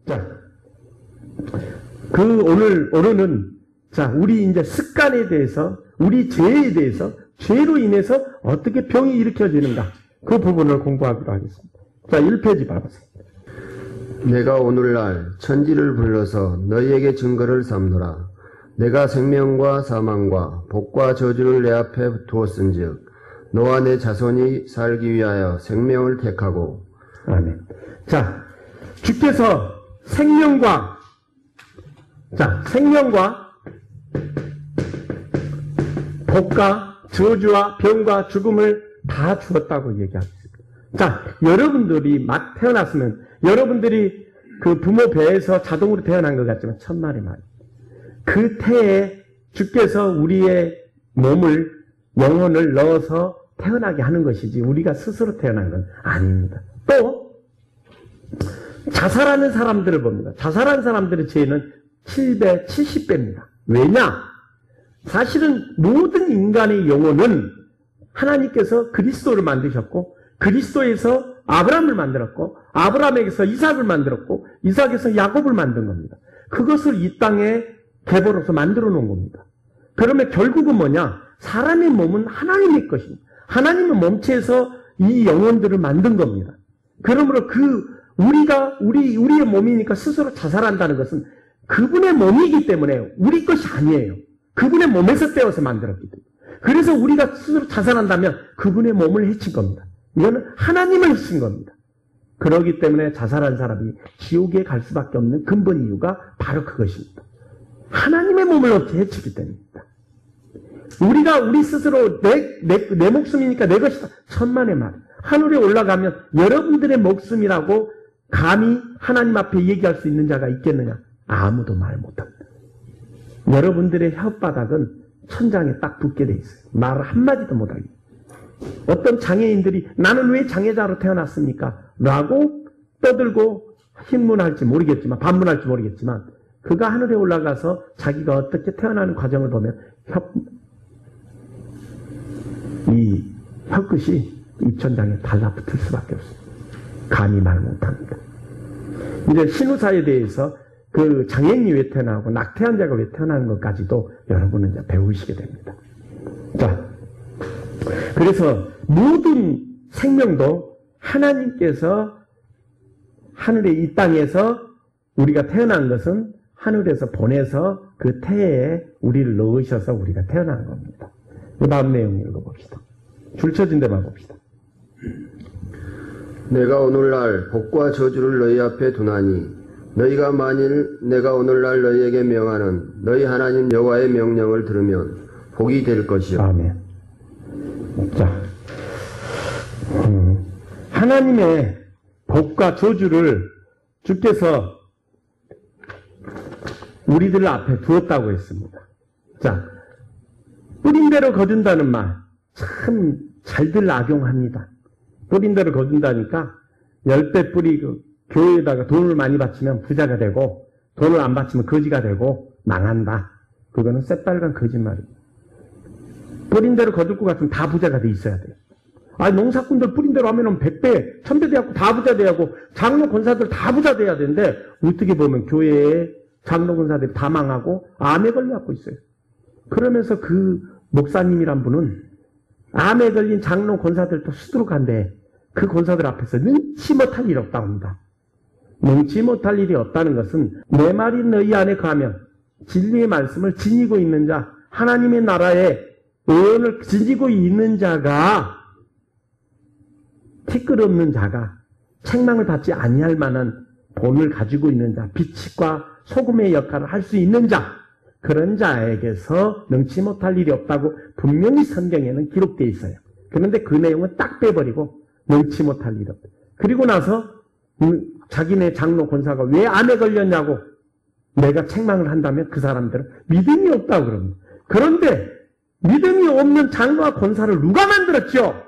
자, 오늘은 자, 우리 이제 습관에 대해서, 우리 죄에 대해서, 죄로 인해서 어떻게 병이 일으켜지는가, 그 부분을 공부하기로 하겠습니다. 자, 1페이지 봐보세요. 내가 오늘날 천지를 불러서 너희에게 증거를 삼노라. 내가 생명과 사망과 복과 저주를 내 앞에 두었은즉 너와 내 자손이 살기 위하여 생명을 택하고. 아멘. 자, 주께서 생명과 복과 저주와 병과 죽음을 다 주었다고 얘기합니다. 자, 여러분들이 막 태어났으면 여러분들이 그 부모 배에서 자동으로 태어난 것 같지만 천만의 말. 그 태에 주께서 우리의 몸을, 영혼을 넣어서 태어나게 하는 것이지 우리가 스스로 태어난 건 아닙니다. 또 자살하는 사람들을 봅니다. 자살하는 사람들의 죄는 7배, 70배입니다. 왜냐? 사실은 모든 인간의 영혼은 하나님께서 그리스도를 만드셨고 그리스도에서 아브라함을 만들었고 아브라함에게서 이삭을 만들었고 이삭에서 야곱을 만든 겁니다. 그것을 이 땅에 계보로서 만들어 놓은 겁니다. 그러면 결국은 뭐냐? 사람의 몸은 하나님의 것입니다. 하나님의 몸체에서 이 영혼들을 만든 겁니다. 그러므로 우리의 몸이니까 스스로 자살한다는 것은 그분의 몸이기 때문에 우리 것이 아니에요. 그분의 몸에서 떼어서 만들었기 때문에. 그래서 우리가 스스로 자살한다면 그분의 몸을 해친 겁니다. 이거는 하나님을 해친 겁니다. 그렇기 때문에 자살한 사람이 지옥에 갈 수밖에 없는 근본 이유가 바로 그것입니다. 하나님의 몸을 어떻게 해치기 때문입니다. 우리가 우리 스스로 내 목숨이니까 내 것이다. 천만의 말. 하늘에 올라가면 여러분들의 목숨이라고 감히 하나님 앞에 얘기할 수 있는 자가 있겠느냐? 아무도 말 못합니다. 여러분들의 혓바닥은 천장에 딱 붙게 돼 있어요. 말 한마디도 못하게. 어떤 장애인들이 나는 왜 장애자로 태어났습니까? 라고 떠들고 신문할지 모르겠지만 반문할지 모르겠지만 그가 하늘에 올라가서 자기가 어떻게 태어나는 과정을 보면 이 혀끝이 이 천장에 달라붙을 수밖에 없습니다. 감히 말 못합니다. 이제 신우사에 대해서 그 장애인이 왜 태어나고 낙태한 자가 왜 태어나는 것까지도 여러분은 이제 배우시게 됩니다. 자, 그래서 모든 생명도 하나님께서 하늘에 이 땅에서 우리가 태어난 것은 하늘에서 보내서 그 태에 우리를 넣으셔서 우리가 태어난 겁니다. 그 다음 내용 읽어봅시다. 줄쳐진 데만 봅시다. 내가 오늘날 복과 저주를 너희 앞에 두나니 너희가 만일 내가 오늘날 너희에게 명하는 너희 하나님 여호와의 명령을 들으면 복이 될 것이요. 아멘. 자, 하나님의 복과 저주를 주께서 우리들 앞에 두었다고 했습니다. 자, 뿌린 대로 거둔다는 말 참 잘들 악용합니다. 뿌린 대로 거둔다니까 10배 뿌리고 교회에다가 돈을 많이 바치면 부자가 되고 돈을 안 바치면 거지가 되고 망한다. 그거는 새빨간 거짓말입니다. 뿌린 대로 거둘 것 같으면 다 부자가 돼 있어야 돼요. 농사꾼들 뿌린 대로 하면은 100배, 1000배 돼갖고 다 부자 돼야고 장로 권사들 다 부자 돼야 되는데 어떻게 보면 교회에 장로 권사들이 다 망하고 암에 걸려갖고 있어요. 그러면서 그 목사님이란 분은 암에 걸린 장로 권사들도 수두룩한데 그 권사들 앞에서 능치 못할 일이 없다고 합니다. 능치 못할 일이 없다는 것은 내 말이 너희 안에 거하면 진리의 말씀을 지니고 있는 자, 하나님의 나라의 의원을 지니고 있는 자가 티끌 없는 자가 책망을 받지 아니할 만한 본을 가지고 있는 자, 빛과 소금의 역할을 할 수 있는 자, 그런 자에게서 능치 못할 일이 없다고 분명히 성경에는 기록되어 있어요. 그런데 그 내용은 딱 빼버리고 능치 못할 일이 없다. 그리고 나서 자기네 장로 권사가 왜 암에 걸렸냐고 내가 책망을 한다면 그 사람들은 믿음이 없다고 그럽니다. 그런데 믿음이 없는 장로와 권사를 누가 만들었죠?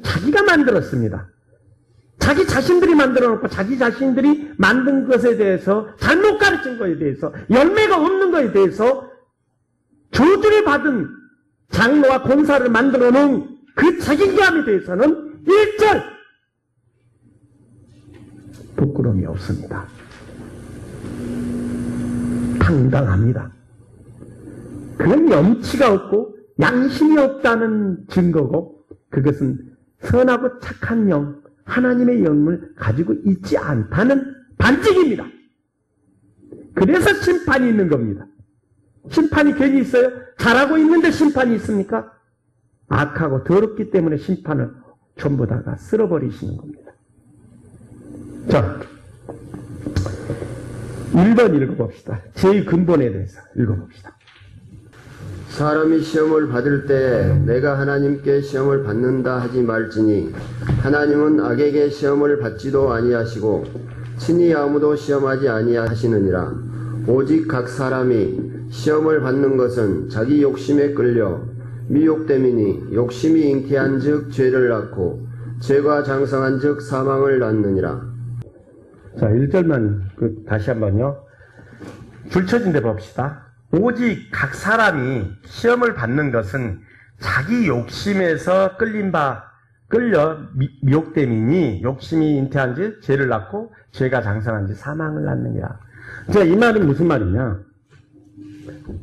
자기가 만들었습니다. 자기 자신들이 만들어 놓고 자기 자신들이 만든 것에 대해서 잘못 가르친 것에 대해서 열매가 없는 것에 대해서 저주를 받은 장로와 권사를 만들어 놓은 그 책임감에 대해서는 일절 부끄러움이 없습니다. 당당합니다. 그건 염치가 없고 양심이 없다는 증거고, 그것은 선하고 착한 영, 하나님의 영을 가지고 있지 않다는 반증입니다. 그래서 심판이 있는 겁니다. 심판이 괜히 있어요? 잘하고 있는데 심판이 있습니까? 악하고 더럽기 때문에 심판을 전부 다가 쓸어버리시는 겁니다. 자, 1번 읽어봅시다. 제일 근본에 대해서 읽어봅시다. 사람이 시험을 받을 때 내가 하나님께 시험을 받는다 하지 말지니 하나님은 악에게 시험을 받지도 아니하시고 친히 아무도 시험하지 아니하시느니라. 오직 각 사람이 시험을 받는 것은 자기 욕심에 끌려 미혹됨이니 욕심이 잉태한 즉 죄를 낳고 죄가 장성한 즉 사망을 낳느니라. 자, 1절만 다시 한번요. 줄쳐진 데 봅시다. 오직 각 사람이 시험을 받는 것은 자기 욕심에서 끌려 미혹됨이니 욕심이 잉태한 즉 죄를 낳고 죄가 장성한 즉 사망을 낳느니라. 자, 이 말은 무슨 말이냐?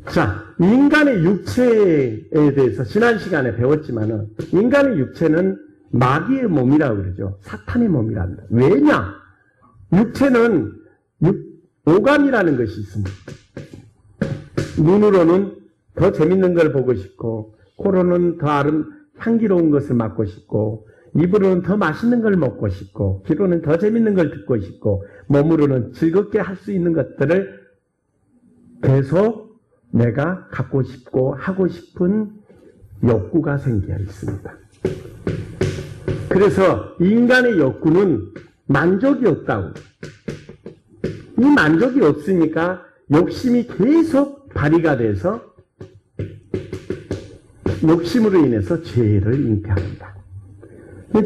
자, 인간의 육체에 대해서 지난 시간에 배웠지만은 인간의 육체는 마귀의 몸이라고 그러죠. 사탄의 몸이랍니다. 왜냐? 육체는 오감이라는 것이 있습니다. 눈으로는 더 재밌는 걸 보고 싶고, 코로는 더 향기로운 것을 맡고 싶고, 입으로는 더 맛있는 걸 먹고 싶고, 귀로는 더 재밌는 걸 듣고 싶고, 몸으로는 즐겁게 할 수 있는 것들을 계속 내가 갖고 싶고 하고 싶은 욕구가 생겨 있습니다. 그래서 인간의 욕구는 만족이 없다고. 이 만족이 없으니까 욕심이 계속 발휘가 돼서 욕심으로 인해서 죄를 잉태합니다.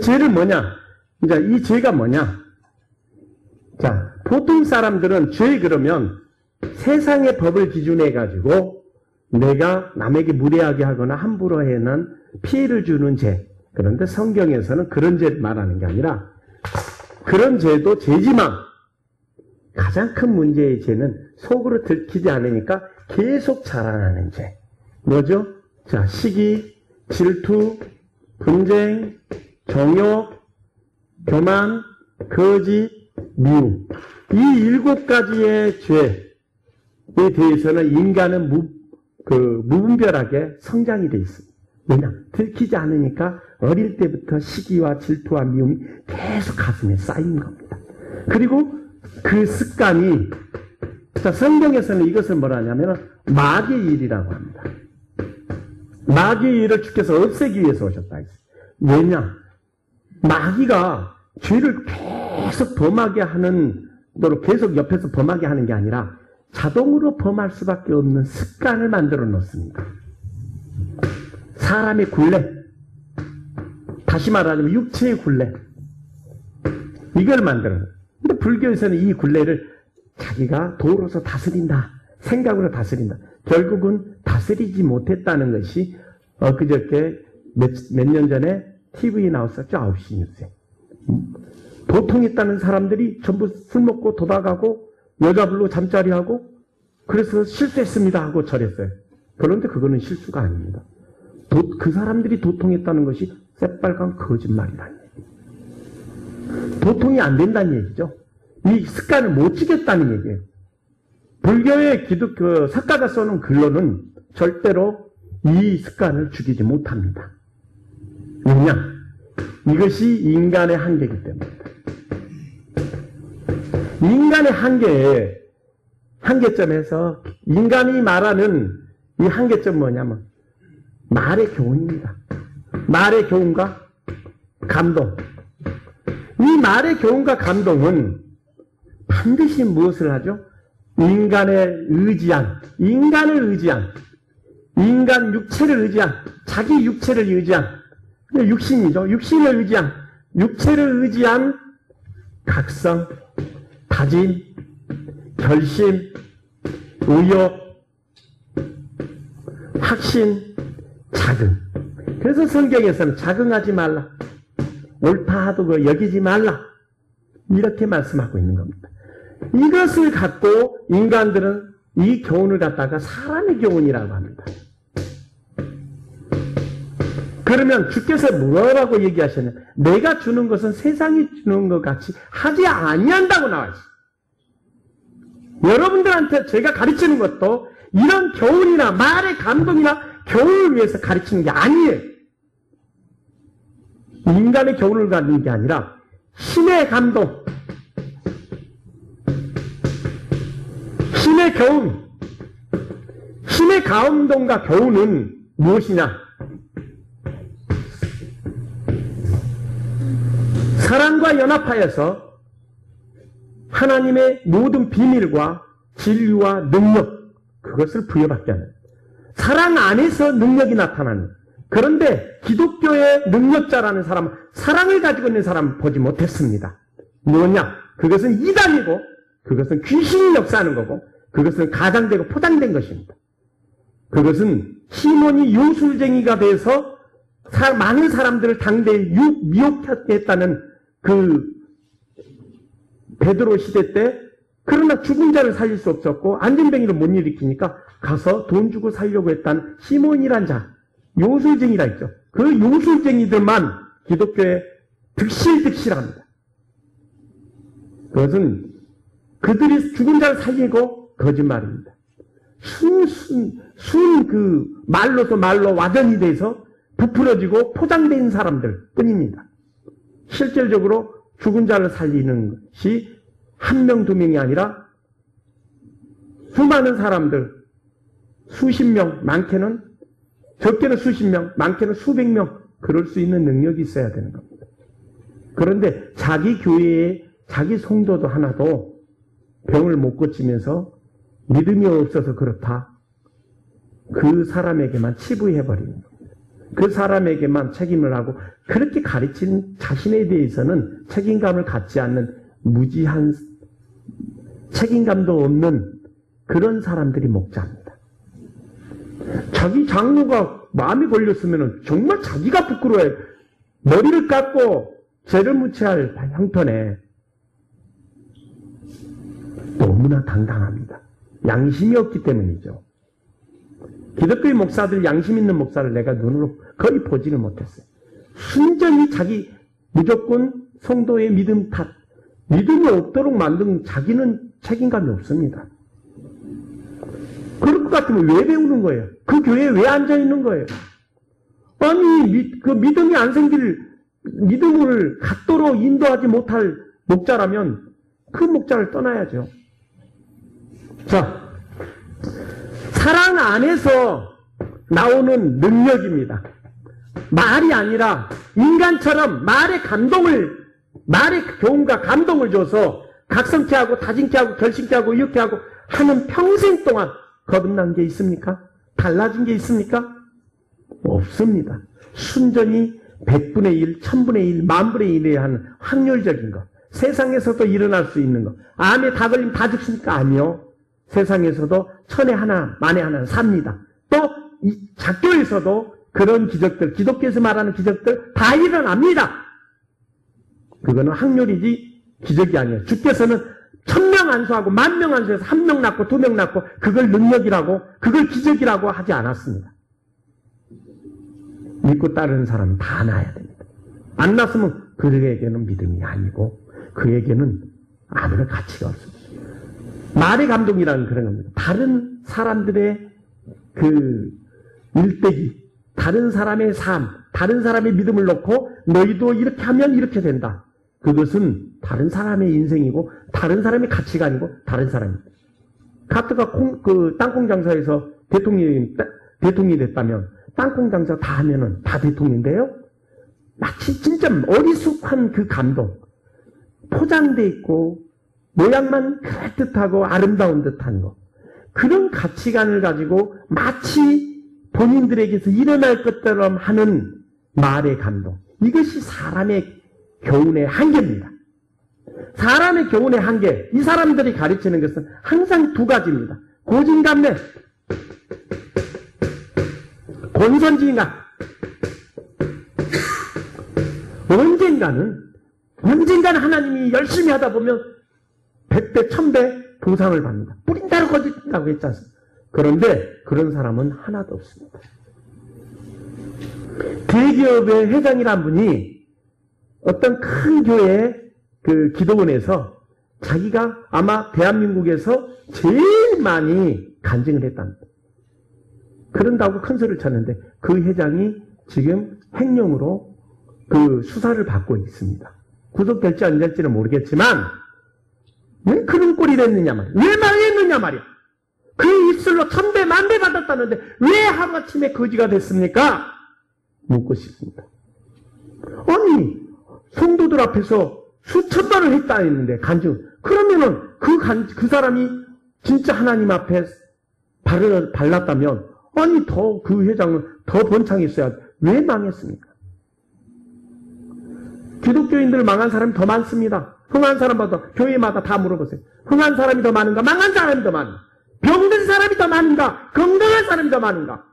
죄를 뭐냐? 이제 이 죄가 뭐냐? 자, 보통 사람들은 죄 그러면 세상의 법을 기준해 가지고 내가 남에게 무례하게 하거나 함부로 해는 피해를 주는 죄. 그런데 성경에서는 그런 죄를 말하는 게 아니라 그런 죄도 죄지만 가장 큰 문제의 죄는 속으로 들키지 않으니까 계속 자라나는 죄. 뭐죠? 자, 시기, 질투, 분쟁, 정욕, 교만, 거짓, 미움. 이 7가지의 죄에 대해서는 인간은 무분별하게 성장이 되어 있습니다. 왜냐? 들키지 않으니까 어릴 때부터 시기와 질투와 미움이 계속 가슴에 쌓인 겁니다. 그리고 그 습관이, 자, 성경에서는 이것을 뭐라 하냐면 마귀의 일이라고 합니다. 마귀의 일을 주께서 없애기 위해서 오셨다 했어요. 왜냐? 마귀가 죄를 계속 범하게 하는, 계속 옆에서 범하게 하는 게 아니라 자동으로 범할 수밖에 없는 습관을 만들어 놓습니다. 사람의 굴레, 다시 말하자면 육체의 굴레, 이걸 만들어요. 근데 불교에서는 이 굴레를 자기가 도로서 다스린다, 생각으로 다스린다. 결국은 다스리지 못했다는 것이 그저께 몇 년 전에 TV에 나왔었죠. 9시 뉴스에. 도통했다는 사람들이 전부 술 먹고 도박하고 여자 불러 잠자리하고 그래서 실수했습니다 하고 절했어요. 그런데 그거는 실수가 아닙니다. 그 사람들이 도통했다는 것이 새빨간 거짓말이라는 얘기예요. 도통이 안 된다는 얘기죠. 이 습관을 못 지겠다는 얘기예요. 불교의 석가가 써놓은 글로는 절대로 이 습관을 죽이지 못합니다. 왜냐? 이것이 인간의 한계이기 때문입니다. 인간의 한계점에서 인간이 말하는 이 한계점 뭐냐면 말의 교훈입니다. 말의 교훈과 감동. 이 말의 교훈과 감동은 반드시 무엇을 하죠? 인간을 의지한, 인간 육체를 의지한, 자기 육체를 의지한, 육신이죠. 육체를 의지한 각성, 다짐, 결심, 의욕, 확신, 자긍. 그래서 성경에서는 자긍하지 말라, 옳다 하도 여기지 말라, 이렇게 말씀하고 있는 겁니다. 이것을 갖고 인간들은 이 교훈을 갖다가 사람의 교훈이라고 합니다. 그러면 주께서 뭐라고 얘기하셨냐? 내가 주는 것은 세상이 주는 것 같이 하지 아니한다고 나와 있어요. 여러분들한테 제가 가르치는 것도 이런 교훈이나 말의 감동이나 교훈을 위해서 가르치는 게 아니에요. 인간의 교훈을 갖는 게 아니라 신의 감동, 신의 교훈, 신의 감동과 교훈은 무엇이냐? 사랑과 연합하여서 하나님의 모든 비밀과 진리와 능력, 그것을 부여받게 하는, 사랑 안에서 능력이 나타나는. 그런데 기독교의 능력자라는 사람은 사랑을 가지고 있는 사람은 보지 못했습니다. 뭐냐? 그것은 이단이고 그것은 귀신이 역사하는 거고 그것은 가장되고 포장된 것입니다. 그것은 시몬이 요술쟁이가 돼서 많은 사람들을 당대에 미혹했다는 그 베드로 시대 때, 그러나 죽은 자를 살릴 수 없었고 안진뱅이를 못 일으키니까 가서 돈 주고 살려고 했다는 시몬이란 자, 요술쟁이라 있죠. 그 요술쟁이들만 기독교에 득실합니다. 그것은 그들이 죽은 자를 살리고 거짓말입니다. 그 말로서 말로 와전이 돼서 부풀어지고 포장된 사람들 뿐입니다. 실질적으로 죽은 자를 살리는 것이 한 명, 두 명이 아니라 수많은 사람들, 수십 명, 많게는, 적게는 수십 명, 많게는 수백 명, 그럴 수 있는 능력이 있어야 되는 겁니다. 그런데 자기 교회에 자기 성도도 하나도 병을 못 고치면서 믿음이 없어서 그렇다. 그 사람에게만 치부해버리는 겁니다. 그 사람에게만 책임을 하고 그렇게 가르친 자신에 대해서는 책임감을 갖지 않는 무지한, 책임감도 없는 그런 사람들이 목자입니다. 자기 장로가 마음이 걸렸으면 정말 자기가 부끄러워요. 머리를 깎고 죄를 묻혀야 할 형편에 너무나 당당합니다. 양심이 없기 때문이죠. 기독교의 목사들, 양심 있는 목사를 내가 눈으로 거의 보지를 못했어요. 순전히 자기 무조건 성도의 믿음이 없도록 만든 자기는 책임감이 없습니다. 그럴 것 같으면 왜 배우는 거예요? 그 교회에 왜 앉아있는 거예요? 아니, 그 믿음이 안 생길, 믿음을 갖도록 인도하지 못할 목자라면 그 목자를 떠나야죠. 자, 사랑 안에서 나오는 능력입니다. 말이 아니라 인간처럼 말의 교훈과 감동을 줘서 각성케 하고 다진케 하고 결심케 하고 이렇게 하고 하는 평생 동안 거듭난 게 있습니까? 달라진 게 있습니까? 없습니다. 순전히 100분의 1, 1000분의 1, 10,000분의 1에 하는 확률적인 것. 세상에서도 일어날 수 있는 것. 암에 다 걸리면 다 죽습니까? 아니요. 세상에서도 1000에 하나, 만에 하나는 삽니다. 또 이 작교에서도 그런 기적들, 기독교에서 말하는 기적들 다 일어납니다. 그거는 확률이지 기적이 아니에요. 주께서는 1000명 안수하고 10,000명 안수해서 1명 낳고 2명 낳고 그걸 능력이라고, 그걸 기적이라고 하지 않았습니다. 믿고 따르는 사람은 다 낳아야 됩니다. 안 낳았으면 그에게는 믿음이 아니고 그에게는 아무런 가치가 없습니다. 말의 감동이라는 그런 겁니다. 다른 사람들의 그 일대기, 다른 사람의 삶, 다른 사람의 믿음을 놓고 너희도 이렇게 하면 이렇게 된다. 그것은 다른 사람의 인생이고 다른 사람의 가치관이고 다른 사람입니다. 카트가 땅콩 장사에서 대통령이 됐다면 땅콩 장사 다 하면은 다 대통령인데요. 마치 진짜 어리숙한 그 감동, 포장돼 있고 모양만 그럴듯하고 아름다운 듯한 거, 그런 가치관을 가지고 마치 본인들에게서 일어날 것처럼 하는 말의 감동, 이것이 사람의 교훈의 한계입니다. 사람의 교훈의 한계, 이 사람들이 가르치는 것은 항상 두 가지입니다. 고진감래, 권선징악. 언젠가는 하나님이 열심히 하다 보면 100배, 1000배 보상을 받는다. 뿌린다고 거짓다고 했지 않습니까? 그런데 그런 사람은 하나도 없습니다. 대기업의 회장이란 분이 어떤 큰 교회 그 기도원에서 자기가 아마 대한민국에서 제일 많이 간증을 했답니다. 그런다고 큰 소리를 쳤는데 그 회장이 지금 행령으로 그 수사를 받고 있습니다. 구속될지 안 될지는 모르겠지만 왜 그런 꼴이 됐느냐 말이야. 왜 망했느냐 말이야. 그 입술로 1000배, 10,000배 받았다는데 왜 하루아침에 거지가 됐습니까? 묻고 싶습니다. 아니 성도들 앞에서 수천 번을 했다 했는데 간증. 그러면은 그 사람이 진짜 하나님 앞에 발랐다면 아니 더 그 회장은 더 번창했어야 왜 망했습니까? 기독교인들 망한 사람이 더 많습니다. 흥한 사람마다 교회마다 다 물어보세요. 흥한 사람이 더 많은가? 망한 사람이 더 많은가? 병든 사람이 더 많은가? 건강한 사람이 더 많은가?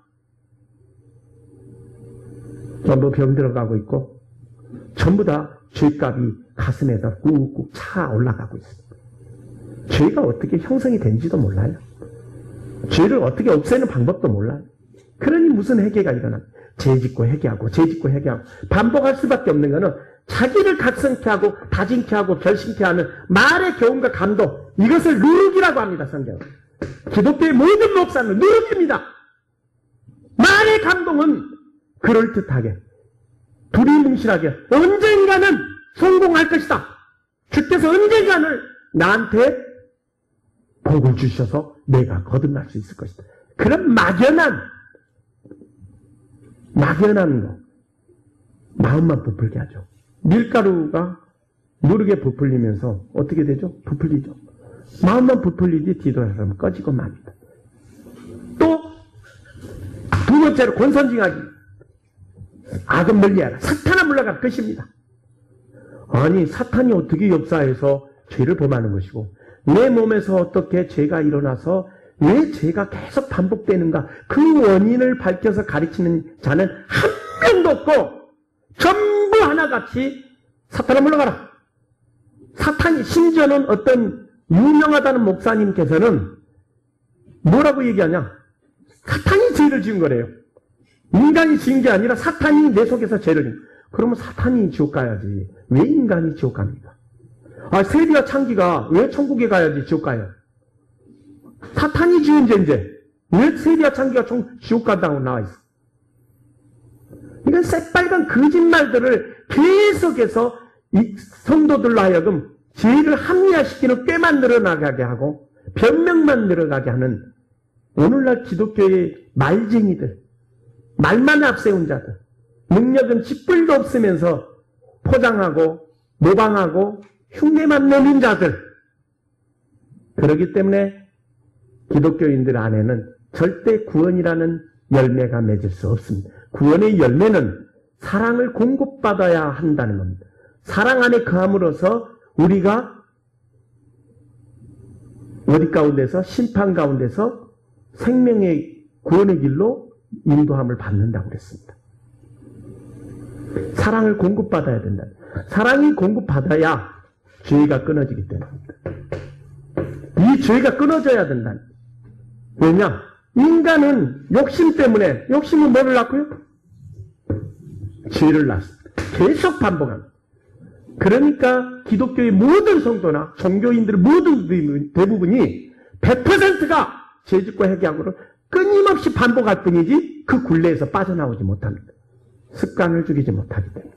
전부 병들어가고 있고 전부 다 죄값이 가슴에다 꾹꾹 차 올라가고 있습니다. 죄가 어떻게 형성이 된지도 몰라요. 죄를 어떻게 없애는 방법도 몰라요. 그러니 무슨 회개가 일어나? 죄 짓고 회개하고 죄 짓고 회개하고 반복할 수밖에 없는 것은 자기를 각성케 하고 다짐케 하고 결심케 하는 말의 교훈과 감동, 이것을 누룩이라고 합니다. 성경은. 기독교의 모든 목사는 누룩입니다. 말의 감동은 그럴듯하게 두리뭉실하게 언젠가는 성공할 것이다. 주께서 언젠가는 나한테 복을 주셔서 내가 거듭날 수 있을 것이다. 그런 막연한 거 마음만 부풀게 하죠. 밀가루가 누르게 부풀리면서 어떻게 되죠? 부풀리죠. 마음만 부풀리지 뒤돌아서면 꺼지고 맙니다. 또 두 번째로 권선징악이 악은 멀리하라. 사탄아 물러갈 것입니다. 아니 사탄이 어떻게 역사해서 죄를 범하는 것이고 내 몸에서 어떻게 죄가 일어나서 왜 죄가 계속 반복되는가 그 원인을 밝혀서 가르치는 자는 한 명도 없고 전부 하나같이 사탄아 물러가라. 사탄이 심지어는 어떤 유명하다는 목사님께서는 뭐라고 얘기하냐. 사탄이 죄를 지은 거래요. 인간이 지은 게 아니라 사탄이 내 속에서 죄를 지은 거예요. 그러면 사탄이 지옥 가야지. 왜 인간이 지옥 갑니까? 아, 세리와 창기가 왜 천국에 가야지 지옥 가요? 사탄이 지은 죄인데 왜 세리와 창기가 지옥 간다고 나와 있어? 이건 새빨간 거짓말들을 계속해서 이 성도들로 하여금 죄를 합리화시키는 꾀만 늘어나게 하고 변명만 늘어가게 하는 오늘날 기독교의 말쟁이들, 말만 앞세운 자들, 능력은 쥐뿔도 없으면서 포장하고 모방하고 흉내만 내는 자들. 그렇기 때문에 기독교인들 안에는 절대 구원이라는 열매가 맺을 수 없습니다. 구원의 열매는 사랑을 공급받아야 한다는 겁니다. 사랑 안에 거함으로써 우리가 어디 가운데서 심판 가운데서 생명의 구원의 길로 인도함을 받는다고 그랬습니다. 사랑을 공급받아야 된다. 사랑이 공급받아야 죄가 끊어지기 때문입니다. 이 죄가 끊어져야 된다. 왜냐? 인간은 욕심 때문에, 욕심은 뭐를 낳고요? 죄를 낳습니다. 계속 반복합니다. 그러니까 기독교의 모든 성도나 종교인들의 모든 대부분이 100%가 죄짓고 회개하고를 끊임없이 반복할 뿐이지 그 굴레에서 빠져나오지 못합니다. 습관을 죽이지 못하기 때문에.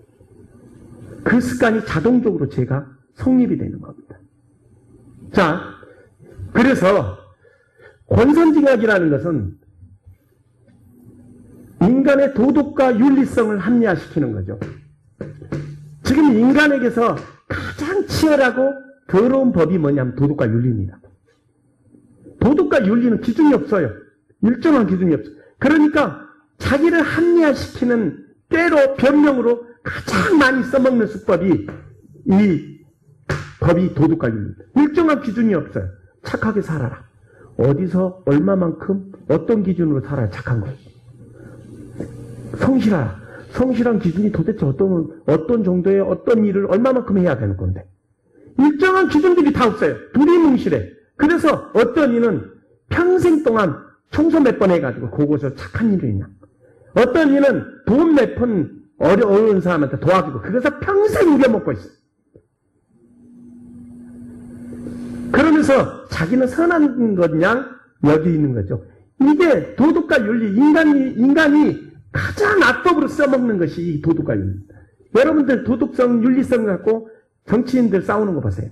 그 습관이 자동적으로 죄가 성립이 되는 겁니다. 자, 그래서 권선징악이라는 것은 인간의 도덕과 윤리성을 합리화시키는 거죠. 지금 인간에게서 가장 치열하고 더러운 법이 뭐냐면 도덕과 윤리입니다. 도덕과 윤리는 기준이 없어요. 일정한 기준이 없어요. 그러니까 자기를 합리화시키는 때로 변명으로 가장 많이 써먹는 수법이 이 법이 도덕과 윤리입니다. 일정한 기준이 없어요. 착하게 살아라. 어디서 얼마만큼 어떤 기준으로 살아야 착한 거예요. 성실하라. 성실한 기준이 도대체 어떤 정도의 어떤 일을 얼마만큼 해야 되는 건데 일정한 기준들이 다 없어요. 두리뭉실해. 그래서 어떤 이는 평생 동안 청소 몇 번 해가지고 그곳에서 착한 일이 있냐. 어떤 이는 돈 몇 푼 어려운 사람한테 도와주고 그것을 평생 우겨먹고 있어요. 그러면서 자기는 선한 것냥 여기 있는 거죠. 이게 도덕과 윤리, 인간이 가장 악법으로 써먹는 것이 이 도덕과 윤리입니다. 여러분들 도덕성, 윤리성 갖고 정치인들 싸우는 거 보세요.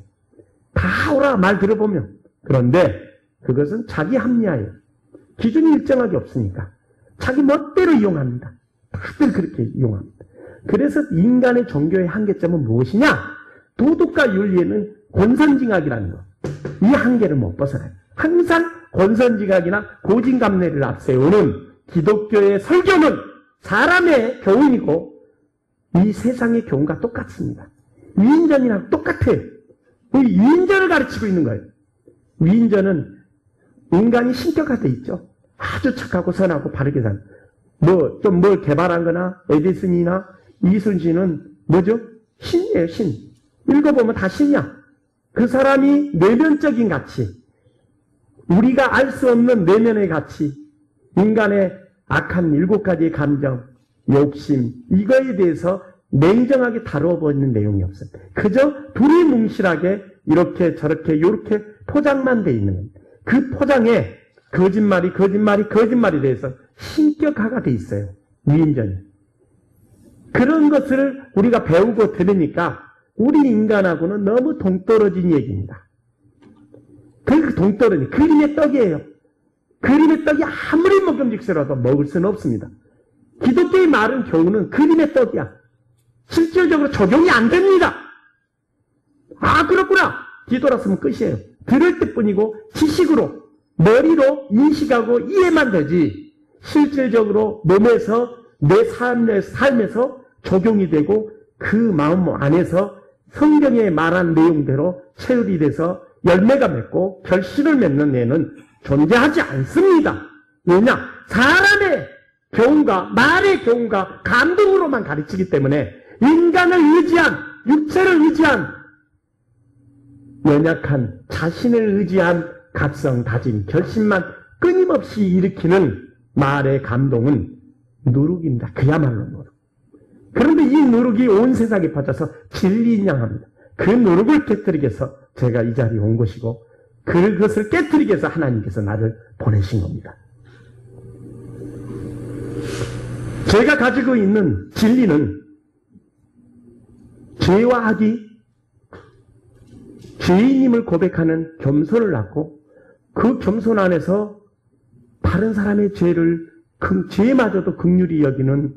다 오라 말 들어보면. 그런데 그것은 자기 합리화예요. 기준이 일정하게 없으니까. 자기 멋대로 이용합니다. 다들 그렇게 이용합니다. 그래서 인간의 종교의 한계점은 무엇이냐? 도덕과 윤리에는 권선징악이라는 거. 이 한계를 못 벗어나요. 항상 권선징악이나 고진감래를 앞세우는 기독교의 설교는 사람의 교훈이고 이 세상의 교훈과 똑같습니다. 위인전이랑 똑같아요. 위인전을 가르치고 있는 거예요. 위인전은 인간이 신격화되어 있죠. 아주 착하고 선하고 바르게 사는. 좀 뭘 개발한 거나 에디슨이나 이순신은 뭐죠? 신이에요, 신. 읽어보면 다 신이야. 그 사람이 내면적인 가치, 우리가 알 수 없는 내면의 가치, 인간의 악한 7가지의 감정, 욕심, 이거에 대해서 냉정하게 다뤄보는 내용이 없어요. 그저 두리뭉실하게 이렇게 저렇게 요렇게 포장만 돼 있는 겁니다. 그 포장에 거짓말이 돼서 신격화가 돼 있어요. 위인전이. 그런 것을 우리가 배우고 들으니까 우리 인간하고는 너무 동떨어진 얘기입니다. 그 동떨어진 그림의 떡이에요. 그림의 떡이 아무리 먹음직스러워도 먹을 수는 없습니다. 기독교의 말은 교훈은 그림의 떡이야. 실질적으로 적용이 안 됩니다. 아 그렇구나. 뒤돌았으면 끝이에요. 들을 때뿐이고 지식으로 머리로 인식하고 이해만 되지 실질적으로 몸에서 내 삶에서 적용이 되고 그 마음 안에서 성경에 말한 내용대로 체율이 돼서 열매가 맺고 결실을 맺는 애는 존재하지 않습니다. 왜냐? 사람의 교훈과 말의 교훈과 감동으로만 가르치기 때문에 인간을 의지한, 육체를 의지한 연약한 자신을 의지한 각성, 다짐, 결심만 끊임없이 일으키는 말의 감동은 누룩입니다. 그야말로 누룩. 그런데 이 누룩이 온 세상에 퍼져서 진리인양합니다. 그 누룩을 깨뜨리기 위해서 제가 이 자리에 온 것이고 그것을 깨뜨리기 위해서 하나님께서 나를 보내신 겁니다. 제가 가지고 있는 진리는 죄와 악이 죄인임을 고백하는 겸손을 낳고 그 겸손 안에서 다른 사람의 죄마저도 긍휼히 여기는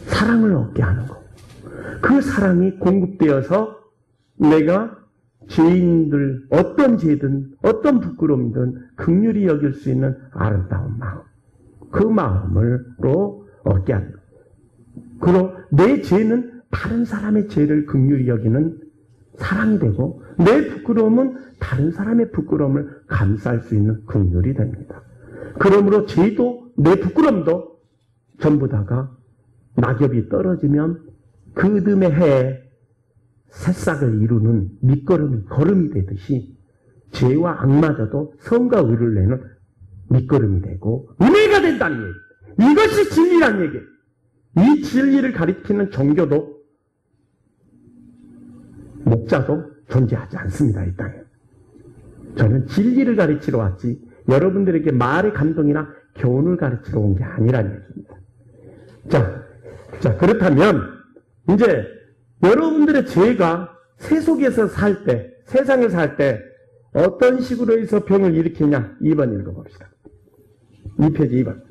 사랑을 얻게 하는 거. 그 사랑이 공급되어서 내가 죄인들 어떤 죄든 어떤 부끄러움이든 긍휼히 여길 수 있는 아름다운 마음. 그 마음으로 얻게 하는 거. 그리고 내 죄는 다른 사람의 죄를 긍휼히 여기는 사랑이 되고 내 부끄러움은 다른 사람의 부끄러움을 감쌀 수 있는 긍휼이 됩니다. 그러므로 죄도 내 부끄러움도 전부 다가 낙엽이 떨어지면 그 듬의 해에 새싹을 이루는 걸음이 되듯이 죄와 악마저도 선과 의를 내는 밑거름이 되고 은혜가 된다는 얘기. 이것이 진리란 얘기예요. 이 진리를 가리키는 종교도 목자도 존재하지 않습니다. 이 땅에. 저는 진리를 가르치러 왔지 여러분들에게 말의 감동이나 교훈을 가르치러 온 게 아니라는 얘기입니다. 자 그렇다면 이제 여러분들의 죄가 세속에서 살 때, 세상에 살 때 어떤 식으로 해서 병을 일으키냐? 2번 읽어봅시다. 2페이지 2번.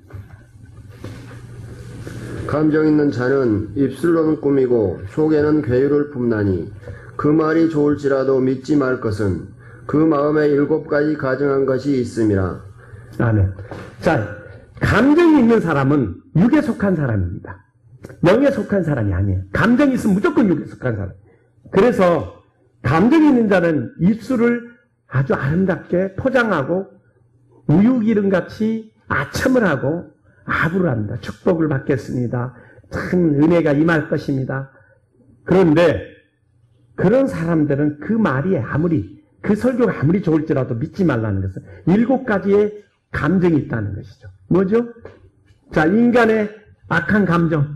감정 있는 자는 입술로는 꾸미고 속에는 괴유를 품나니 그 말이 좋을지라도 믿지 말 것은 그 마음에 7가지 가정한 것이 있음이라. 아멘. 자, 감정이 있는 사람은 육에 속한 사람입니다. 영에 속한 사람이 아니에요. 감정이 있으면 무조건 육에 속한 사람. 그래서 감정이 있는 자는 입술을 아주 아름답게 포장하고 우유기름같이 아첨을 하고 아부를 합니다. 축복을 받겠습니다. 참 은혜가 임할 것입니다. 그런데 그런 사람들은 그 말이 아무리, 그 설교가 아무리 좋을지라도 믿지 말라는 것은 7가지의 감정이 있다는 것이죠. 뭐죠? 자, 인간의 악한 감정,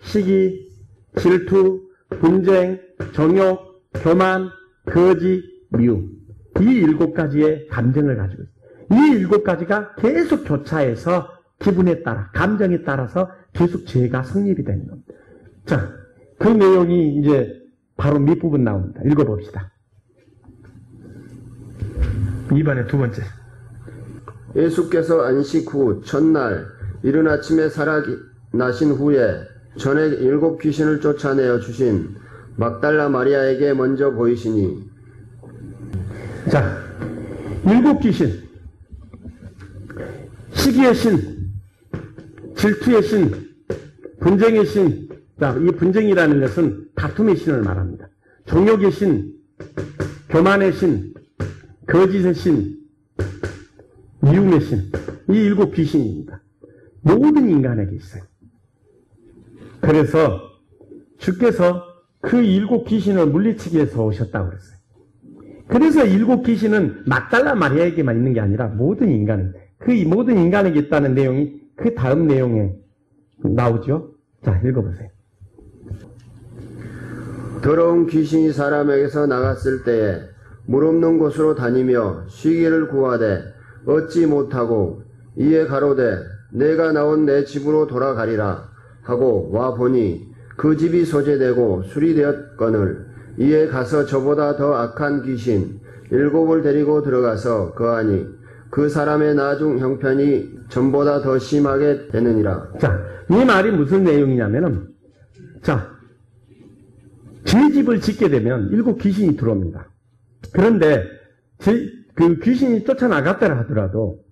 시기, 질투, 분쟁, 정욕, 교만, 거짓, 미움. 이 7가지의 감정을 가지고 있어요. 이 7가지가 계속 교차해서 기분에 따라, 감정에 따라서 계속 죄가 성립이 되는 겁니다. 자, 그 내용이 이제 바로 밑부분 나옵니다. 읽어봅시다. 이번에 두 번째. 예수께서 안식 후 첫날 이른 아침에 살아나신 후에 전에 7 귀신을 쫓아내어 주신 막달라 마리아에게 먼저 보이시니. 자, 7 귀신, 시기의 신, 질투의 신, 분쟁의 신. 자, 이 분쟁이라는 것은 다툼의 신을 말합니다. 정욕의 신, 교만의 신, 거짓의 신, 미움의 신. 이 7 귀신입니다. 모든 인간에게 있어요. 그래서 주께서 그 7 귀신을 물리치기 위해서 오셨다고 그랬어요. 그래서 7 귀신은 막달라 마리아에게만 있는 게 아니라 모든 인간에게, 그 모든 인간에게 있다는 내용이 그 다음 내용에 나오죠. 자, 읽어보세요. 더러운 귀신이 사람에게서 나갔을 때에 물 없는 곳으로 다니며 쉬기를 구하되 얻지 못하고 이에 가로되 내가 나온 내 집으로 돌아가리라 하고 와 보니 그 집이 소재되고 수리되었거늘 이에 가서 저보다 더 악한 귀신 7을 데리고 들어가서 거하니 그 사람의 나중 형편이 전보다 더 심하게 되느니라. 자, 이 말이 무슨 내용이냐면은, 자, 제 집을 짓게 되면 7 귀신이 들어옵니다. 그런데 그 귀신이 쫓아나갔다라 하더라도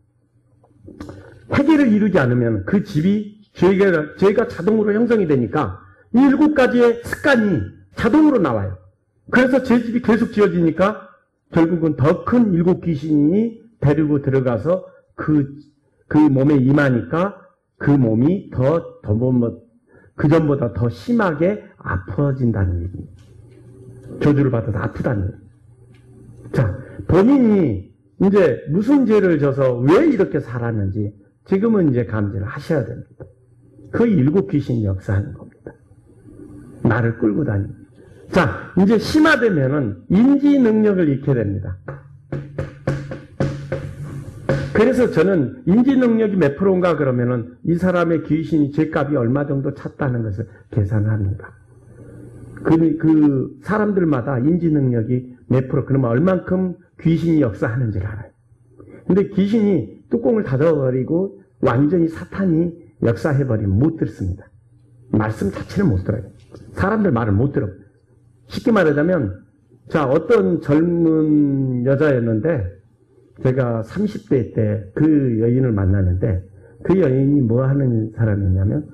해결을 이루지 않으면 그 집이 죄가 자동으로 형성이 되니까 이 7가지의 습관이 자동으로 나와요. 그래서 제 집이 계속 지어지니까 결국은 더 큰 7 귀신이 데리고 들어가서 그 몸에 임하니까 그 몸이 그 전보다 더 심하게 아파진다는 얘기입니다. 저주를 받아서 아프다는 얘기입니다. 자, 본인이 이제 무슨 죄를 져서 왜 이렇게 살았는지 지금은 이제 감지를 하셔야 됩니다. 그 7 귀신이 역사하는 겁니다. 나를 끌고 다니는. 자, 이제 심화되면은 인지 능력을 잃게 됩니다. 그래서 저는 인지 능력이 몇 프로인가 그러면은 이 귀신이 죄값이 얼마 정도 찼다는 것을 계산합니다. 그 사람들마다 인지 능력이 몇 프로, 그러면 얼만큼 귀신이 역사하는지를 알아요. 근데 귀신이 뚜껑을 닫아버리고 완전히 사탄이 역사해버리면 못 듣습니다. 말씀 자체를 못 들어요. 사람들 말을 못 들어. 쉽게 말하자면, 자, 어떤 젊은 여자였는데, 제가 30대 때 그 여인을 만나는데, 그 여인이 뭐 하는 사람이었냐면,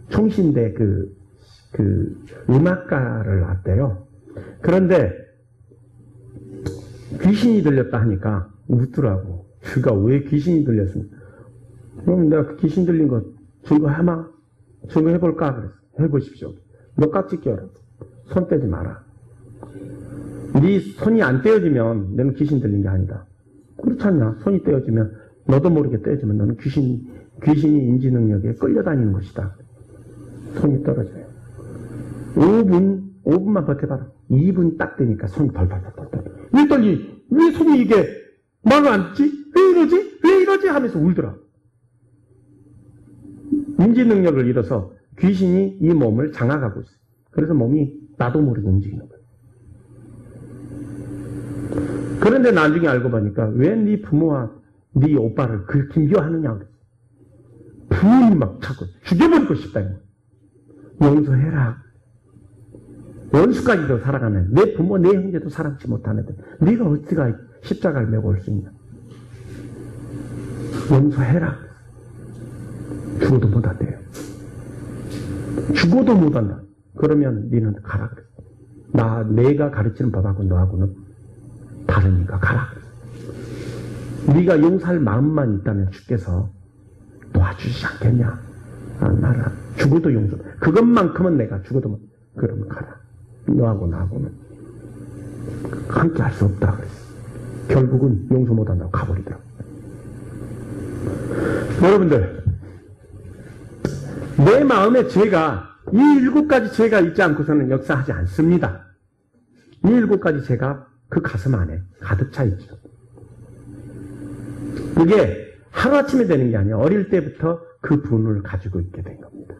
총신대 음악가를 나왔대요. 그런데, 귀신이 들렸다 하니까 웃더라고. 그가 왜 귀신이 들렸습니까? 그럼 내가 그 귀신 들린 거 증거해볼까? 그랬어. 해보십시오. 너 깍지 껴라. 손 떼지 마라. 네 손이 안 떼어지면 너는 귀신 들린 게 아니다. 그렇지 않냐? 손이 떼어지면 너도 모르게 떼어지면 너는 귀신이 인지 능력에 끌려다니는 것이다. 손이 떨어져요. 5분만 버텨봐라. 2분 딱 되니까 손이 덜덜덜덜. 왜 손이 이게 말을 안 듣지? 왜 이러지? 하면서 울더라. 인지 능력을 잃어서 귀신이 이 몸을 장악하고 있어요. 그래서 몸이 나도 모르게 움직이는 거예요. 그런데 나중에 알고 보니까 왜 네 부모와 네 오빠를 그렇게 미워하느냐. 부모님 막 자꾸 죽여버리고 싶다. 용서해라. 원수까지도 살아가는 내 부모, 내 형제도 사랑치 못하는데 네가 어찌가 십자가를 메고 올 수 있냐. 용서해라. 죽어도 못한대요. 죽어도 못한다. 그러면 너는 가라 그랬어. 내가 가르치는 법하고 너하고는 다르니까 가라 그랬어. 네가 용서할 마음만 있다면 주께서 도와주시지 않겠냐. 나는 죽어도 용서. 그것만큼은 내가 죽어도 못. 그러면 가라. 너하고 나하고는 함께 할 수 없다 그랬어. 결국은 용서 못한다고 가버리더라고. 여러분들, 내 마음에 죄가, 이 7가지 죄가 있지 않고서는 역사하지 않습니다. 이 7가지 죄가 그 가슴 안에 가득 차 있죠. 그게 하루아침에 되는 게 아니에요. 어릴 때부터 그 분을 가지고 있게 된 겁니다.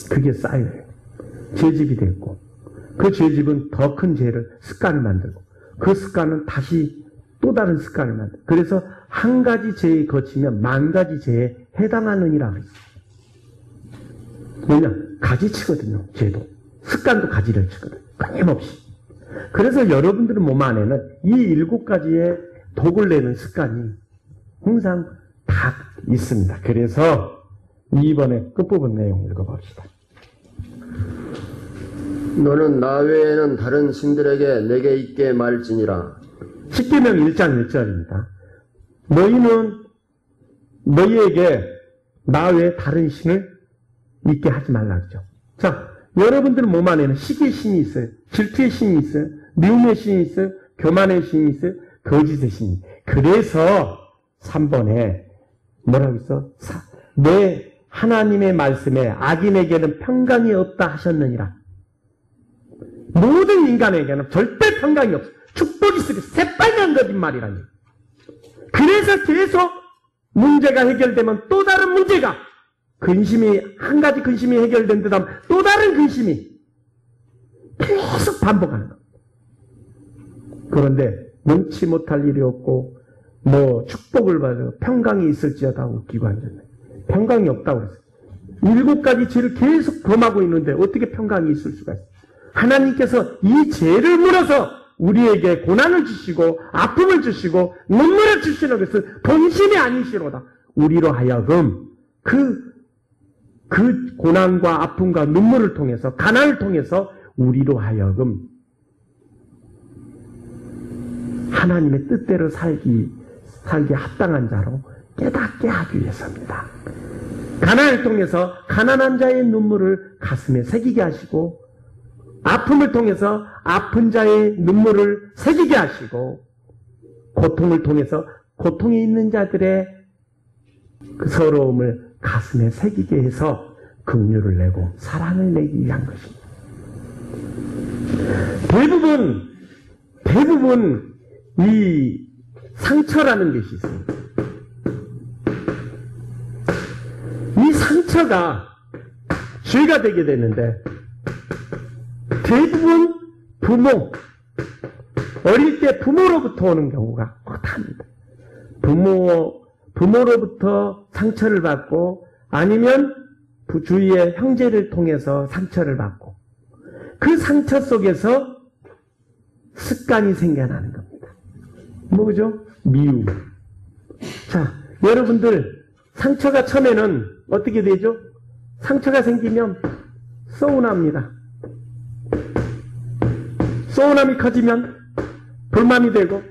그게 쌓여요. 죄집이 됐고, 그 죄집은 더 큰 죄를, 습관을 만들고, 그 습관은 다시 또 다른 습관을 만들고, 그래서 한 가지 죄에 거치면 10,000가지 죄에 해당하느니라 그랬어요. 왜냐? 가지치거든요, 죄도. 습관도 가지를 치거든요. 끊임없이. 그래서 여러분들의 몸 안에는 이 7가지의 독을 내는 습관이 항상 다 있습니다. 그래서 이번에 끝부분 내용 읽어봅시다. 너는 나 외에는 다른 신들에게 내게 있게 말지니라. 십계명 1장 1절입니다. 너희는 너희에게 나 외에 다른 신을 있게 하지 말라 그러죠. 자, 여러분들 몸 안에는 시기의 신이 있어요. 질투의 신이 있어요. 미움의 신이 있어요. 교만의 신이 있어요. 거짓의 신이. 그래서 3번에 뭐라고 있어? 내 하나님의 말씀에 악인에게는 평강이 없다 하셨느니라. 모든 인간에게는 절대 평강이 없어. 축복이 있으니 새빨간 거짓말이라니. 그래서 계속 문제가 해결되면 또 다른 문제가, 근심이, 한 가지 근심이 해결된 듯 하면 또 다른 근심이 계속 반복하는 겁니다. 그런데 능치 못할 일이 없고, 축복을 받아 평강이 있을지어다 웃기고 앉았네. 평강이 없다고 그랬어요. 7가지 죄를 계속 범하고 있는데 어떻게 평강이 있을 수가 있어요? 하나님께서 이 죄를 물어서 우리에게 고난을 주시고 아픔을 주시고 눈물을 주시는 것은 본심이 아니시로다. 우리로 하여금 그 고난과 아픔과 눈물을 통해서, 가난을 통해서 우리로 하여금 하나님의 뜻대로 살기 합당한 자로 깨닫게 하기 위해서입니다. 가난을 통해서 가난한 자의 눈물을 가슴에 새기게 하시고, 아픔을 통해서 아픈 자의 눈물을 새기게 하시고, 고통을 통해서 고통에 있는 자들의 그 서러움을 가슴에 새기게 해서 긍휼을 내고 사랑을 내기 위한 것입니다. 대부분 이 상처라는 것이 있습니다. 이 상처가 죄가 되게 되는데, 대부분 어릴 때 부모로부터 오는 경우가 많답니다. 부모로부터 상처를 받고, 아니면 주위의 형제를 통해서 상처를 받고, 그 상처 속에서 습관이 생겨나는 겁니다. 뭐죠? 미움. 자, 여러분들 상처가 처음에는 어떻게 되죠? 상처가 생기면 서운합니다. 서운함이 커지면 불만이 되고,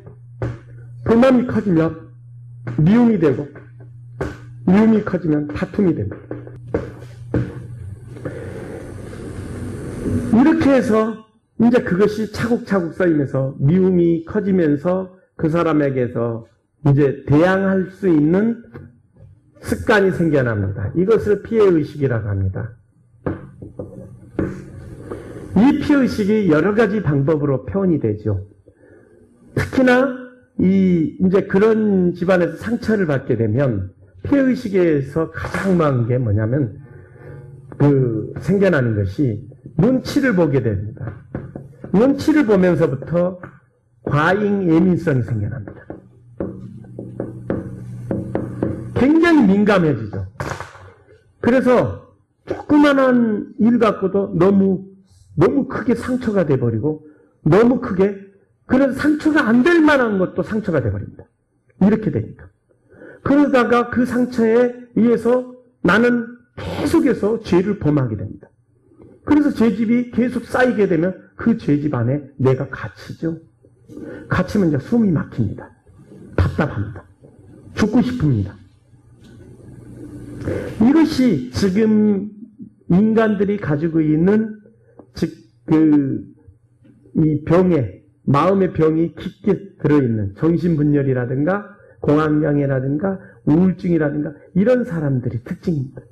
불만이 커지면 미움이 되고, 미움이 커지면 다툼이 됩니다. 이렇게 해서 이제 그것이 차곡차곡 쌓이면서 미움이 커지면서 그 사람에게서 이제 대항할 수 있는 습관이 생겨납니다. 이것을 피해의식이라고 합니다. 이 피해의식이 여러 가지 방법으로 표현이 되죠. 특히나 이제 그런 집안에서 상처를 받게 되면 피해의식에서 가장 많은 게 뭐냐면 생겨나는 것이 눈치를 보게 됩니다. 눈치를 보면서부터 과잉 예민성이 생겨납니다. 굉장히 민감해지죠. 그래서 조그만한 일 갖고도 너무 크게 상처가 돼버리고, 너무 크게, 그래서 상처가 안 될 만한 것도 상처가 돼버립니다. 이렇게 되니까. 그러다가 그 상처에 의해서 나는 계속해서 죄를 범하게 됩니다. 그래서 죄집이 계속 쌓이게 되면 그 죄집 안에 내가 갇히죠. 갇히면 이제 숨이 막힙니다. 답답합니다. 죽고 싶습니다. 이것이 지금 인간들이 가지고 있는 이 병에, 마음의 병이 깊게 들어있는 정신분열이라든가 공황장애라든가 우울증이라든가 이런 사람들이 특징입니다.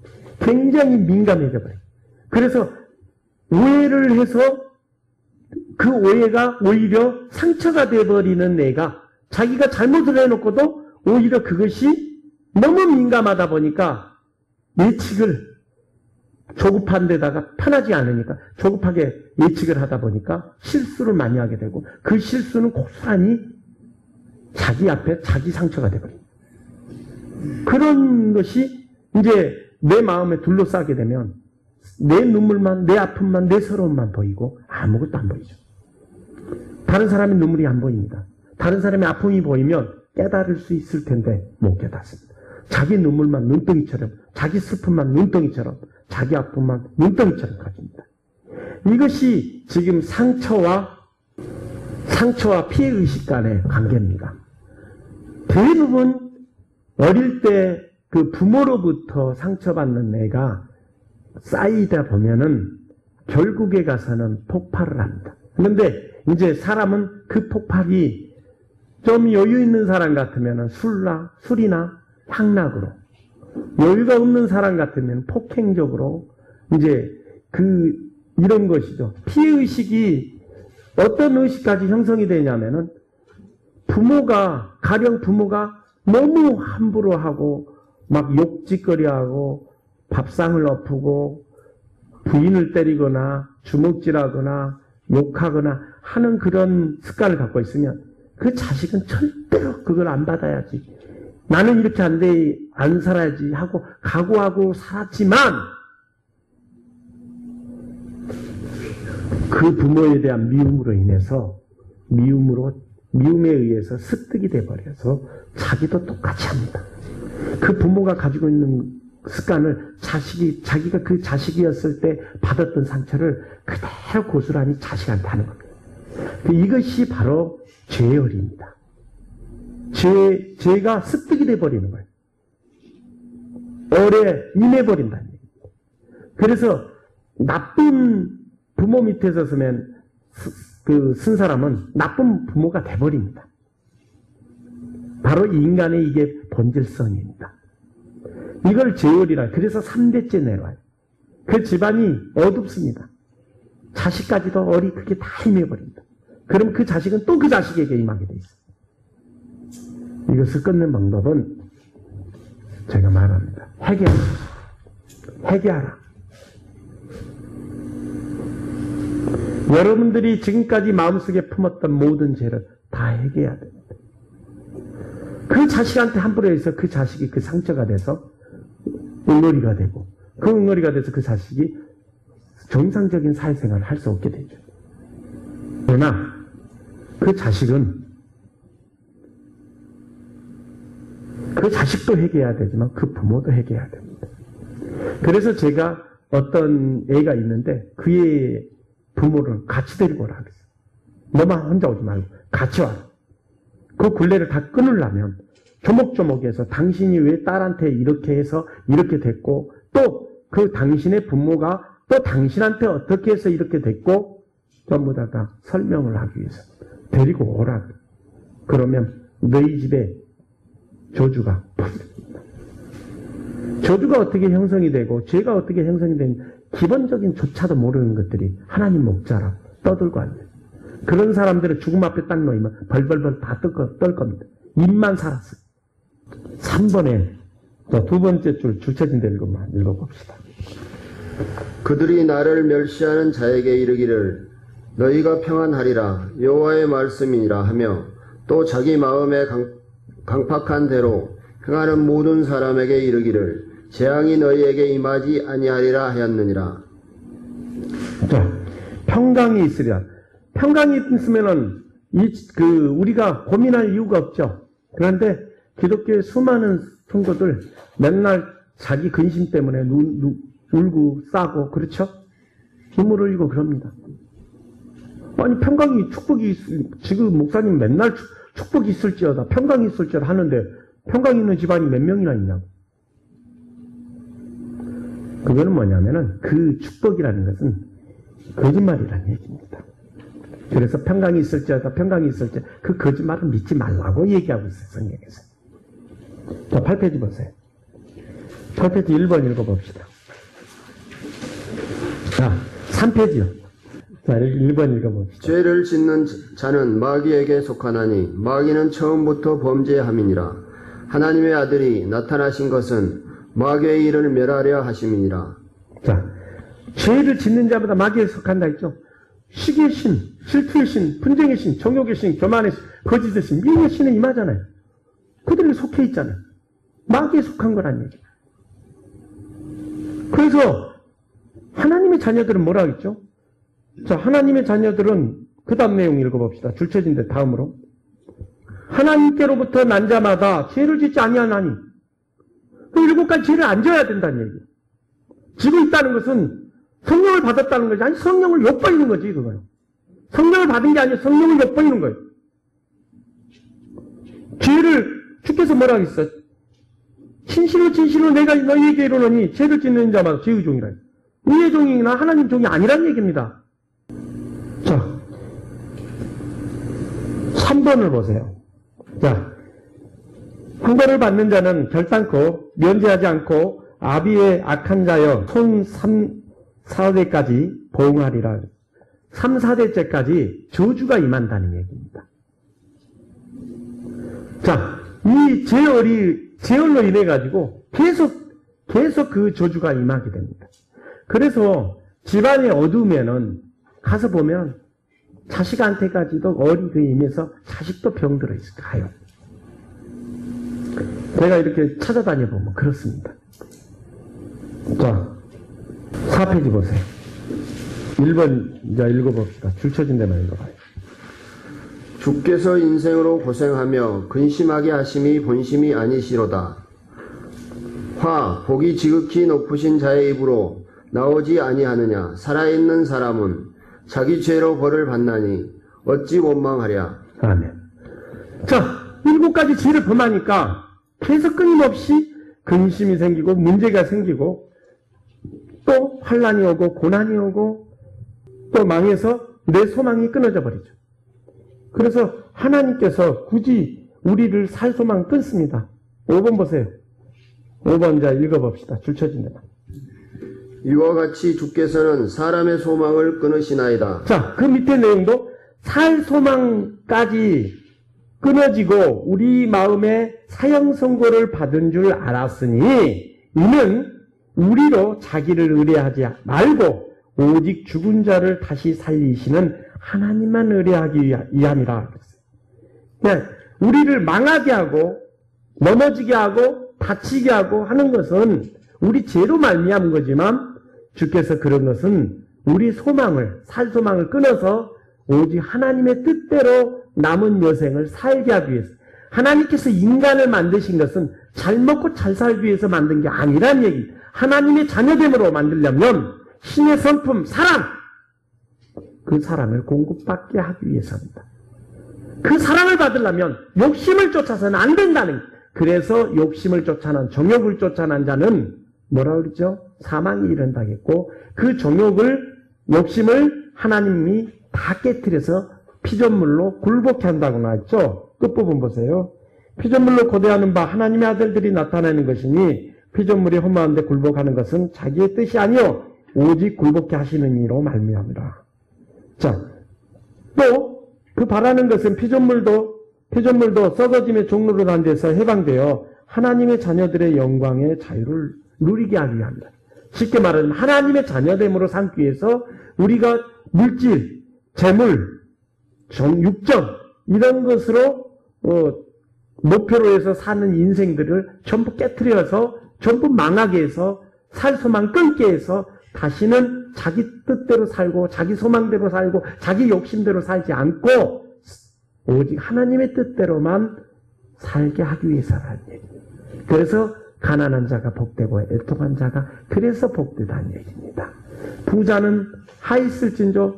굉장히 민감해져 버려요. 그래서 오해를 해서 그 오해가 오히려 상처가 돼버리는 애가 자기가 잘못을 해놓고도 오히려 그것이 너무 민감하다 보니까 예측을 조급한 데다가 편하지 않으니까 조급하게 예측을 하다 보니까 실수를 많이 하게 되고 그 실수는 고스란히 자기 앞에 자기 상처가 돼버립니다. 그런 것이 이제 내 마음에 둘러싸게 되면 내 눈물만, 내 아픔만, 내 서러움만 보이고 아무것도 안 보이죠. 다른 사람의 눈물이 안 보입니다. 다른 사람의 아픔이 보이면 깨달을 수 있을 텐데 못 깨닫습니다. 자기 눈물만 눈덩이처럼, 자기 슬픔만 눈덩이처럼, 자기 아픔만 눈덩이처럼 가집니다. 이것이 지금 상처와 피해의식 간의 관계입니다. 대부분 어릴 때 그 부모로부터 상처받는 애가 쌓이다 보면은 결국에 가서는 폭발을 합니다. 그런데 이제 사람은 그 폭발이 좀 여유 있는 사람 같으면은 술이나 향락으로, 여유가 없는 사람 같으면 폭행적으로 이제 이런 것이죠. 피해의식이 어떤 의식까지 형성이 되냐면은 가령 부모가 너무 함부로 하고 막 욕짓거리하고 밥상을 엎고 부인을 때리거나 주먹질하거나 욕하거나 하는 그런 습관을 갖고 있으면 그 자식은 절대로 그걸 안 받아야지. 나는 이렇게 안 살아야지 하고 각오하고 살았지만 그 부모에 대한 미움에 의해서 습득이 돼버려서 자기도 똑같이 합니다. 그 부모가 가지고 있는 습관을 자기가 그 자식이었을 때 받았던 상처를 그대로 고스란히 자식한테 하는 겁니다. 이것이 바로 죄열입니다. 죄가 습득이 돼버리는 거예요. 오래 임해버린다는 얘기입니다. 그래서 나쁜 부모 밑에서 쓰면 쓴 사람은 나쁜 부모가 돼버립니다. 바로 인간의 이게 본질성입니다. 이걸 죄열이라. 그래서 3대째 내려와요. 그 집안이 어둡습니다. 자식까지도 그게 다 임해버립니다. 그럼 그 자식은 또 그 자식에게 임하게 돼 있어요. 이것을 끊는 방법은 제가 말합니다. 회개하라. 여러분들이 지금까지 마음속에 품었던 모든 죄를 다 회개해야 됩니다. 그 자식한테 함부로 해서 그 자식이 그 상처가 돼서 응어리가 되고 그 응어리가 돼서 그 자식이 정상적인 사회생활을 할 수 없게 되죠. 그러나 그 자식도 회개해야 되지만 그 부모도 회개해야 됩니다. 그래서 제가 어떤 애가 있는데 그 애의 부모를 같이 데리고 오라 그랬어요. 너만 혼자 오지 말고 같이 와라. 그 굴레를 다 끊으려면 조목조목해서 당신이 왜 딸한테 이렇게 해서 이렇게 됐고 또 그 당신의 부모가 또 당신한테 어떻게 해서 이렇게 됐고 전부 다 설명을 하기 위해서 데리고 오라. 그러면 너희 집에 저주가 풀립니다. 저주가 어떻게 형성이 되고 죄가 어떻게 형성이 되는지 기본적인 조차도 모르는 것들이 하나님 목자라고 떠들고 앉아요. 그런 사람들은 죽음 앞에 딱 놓이면 벌벌벌 다 떨 겁니다. 입만 살았어요. 3번에 두 번째 줄 줄쳐진 데 읽어봅시다. 그들이 나를 멸시하는 자에게 이르기를 너희가 평안하리라 여호와의 말씀이니라 하며 또 자기 마음에 강팍한 대로 행하는 모든 사람에게 이르기를 재앙이 너희에게 임하지 아니하리라 하였느니라. 자, 평강이 있으리라. 평강이 있으면은 우리가 고민할 이유가 없죠. 그런데 기독교의 수많은 성도들 맨날 자기 근심 때문에 울고 싸고 그렇죠? 눈물을 흘리고 그럽니다. 아니 축복이 지금 목사님 맨날 축복이 있을지어다 평강이 있을지어다 하는데 평강 있는 집안이 몇 명이나 있냐고. 그거는 뭐냐면은 그 축복이라는 것은 거짓말이라는 얘기입니다. 그래서 평강이 있을지어다 평강이 있을지 그 거짓말을 믿지 말라고 얘기하고 있어요. 성경에서. 자, 8페이지 보세요. 8페이지 1번 읽어봅시다. 자, 3페이지요. 자, 1번 읽어봅시다. 죄를 짓는 자는 마귀에게 속하나니 마귀는 처음부터 범죄함이니라. 하나님의 아들이 나타나신 것은 마귀의 일을 멸하려 하심이니라. 자, 죄를 짓는 자보다 마귀에 속한다 했죠. 시기의 신, 실투의 신, 분쟁의 신, 정욕의 신, 교만의 신, 거짓의 신, 미의 신에 임하잖아요. 그들이 속해 있잖아요. 마귀에 속한 거란 얘기예요. 그래서 하나님의 자녀들은 뭐라 하겠죠? 자, 하나님의 자녀들은 그 다음 내용 읽어봅시다. 줄쳐진데 다음으로. 하나님께로부터 난 자마다 죄를 짓지 아니하나니 그 7가지 죄를 안 져야 된다는 얘기예요. 지고 있다는 것은 성령을 받았다는 것이 아니 성령을 엿보이는 거지 그거는. 성령을 받은 게 아니라 성령을 엿보이는 거예요. 죄를 주께서 뭐라 하겠어? 진실로 내가 너희에게 이르노니 죄를 짓는 자마다 죄의 종이라. 우리의 종이나 하나님 종이 아니란 얘기입니다. 자, 3번을 보세요. 자, 형벌을 받는 자는 결단코 면제하지 않고 아비의 악한 자여 손 3, 4대까지 보응하리라. 3, 4대째까지 저주가 임한다는 얘기입니다. 자, 이 제얼로 인해 가지고 계속 그 저주가 임하게 됩니다. 그래서 집안이 어두우면은 가서 보면 자식한테까지도 어리 그 임해서 자식도 병들어 있을 가요. 내가 이렇게 찾아다녀 보면 그렇습니다. 자, 4페이지 보세요. 1번 이제 읽어봅시다. 줄쳐진 데만 읽어봐요. 주께서 인생으로 고생하며 근심하게 하심이 본심이 아니시로다. 복이 지극히 높으신 자의 입으로 나오지 아니하느냐. 살아있는 사람은 자기 죄로 벌을 받나니 어찌 원망하랴. 아멘. 자, 7가지 죄를 범하니까 계속 끊임없이 근심이 생기고 문제가 생기고 또 환난이 오고 고난이 오고 또 망해서 내 소망이 끊어져 버리죠. 그래서 하나님께서 굳이 우리를 살 소망 끊습니다. 5번 보세요. 5번 자 읽어봅시다. 줄쳐진 데만. 이와 같이 주께서는 사람의 소망을 끊으시나이다. 자, 그 밑에 내용도 살 소망까지 끊어지고 우리 마음에 사형 선고를 받은 줄 알았으니 이는 우리로 자기를 의뢰하지 말고 오직 죽은 자를 다시 살리시는 하나님만 의뢰하기 위함이라. 네, 우리를 망하게 하고 넘어지게 하고 다치게 하고 하는 것은 우리 죄로 말미암은 거지만 주께서 그런 것은 우리 소망을 살 소망을 끊어서 오직 하나님의 뜻대로 남은 여생을 살게 하기 위해서 하나님께서 인간을 만드신 것은 잘 먹고 잘 살기 위해서 만든 게 아니란 얘기. 하나님의 자녀됨으로 만들려면 신의 성품 사랑 그 사랑을 공급받게 하기 위해서입니다. 그 사랑을 받으려면 욕심을 쫓아서는 안 된다는. 그래서 욕심을 쫓아난 정욕을 쫓아난 자는 뭐라 그러죠? 사망에 이른다겠고 그 정욕을 욕심을 하나님이 다 깨트려서 피조물로 굴복케 한다고 나왔죠. 끝부분 보세요. 피조물로 고대하는 바 하나님의 아들들이 나타나는 것이니 피조물이 험한데 굴복하는 것은 자기의 뜻이 아니요 오직 굴복케 하시는 이로 말미암이라. 자, 또 그 바라는 것은 피조물도 썩어짐의 종로로 난 데서 해방되어 하나님의 자녀들의 영광의 자유를 누리게 하기 위함이다. 쉽게 말하면 하나님의 자녀됨으로 삼기 위해서 우리가 물질, 재물, 육정 이런 것으로 목표로 해서 사는 인생들을 전부 깨트려서 전부 망하게 해서 살 소망 끊게 해서 다시는 자기 뜻대로 살고 자기 소망대로 살고 자기 욕심대로 살지 않고 오직 하나님의 뜻대로만 살게 하기 위해서라는 얘기입니다. 그래서 가난한 자가 복되고 애통한 자가 그래서 복되다는 얘기입니다. 부자는 하있을진저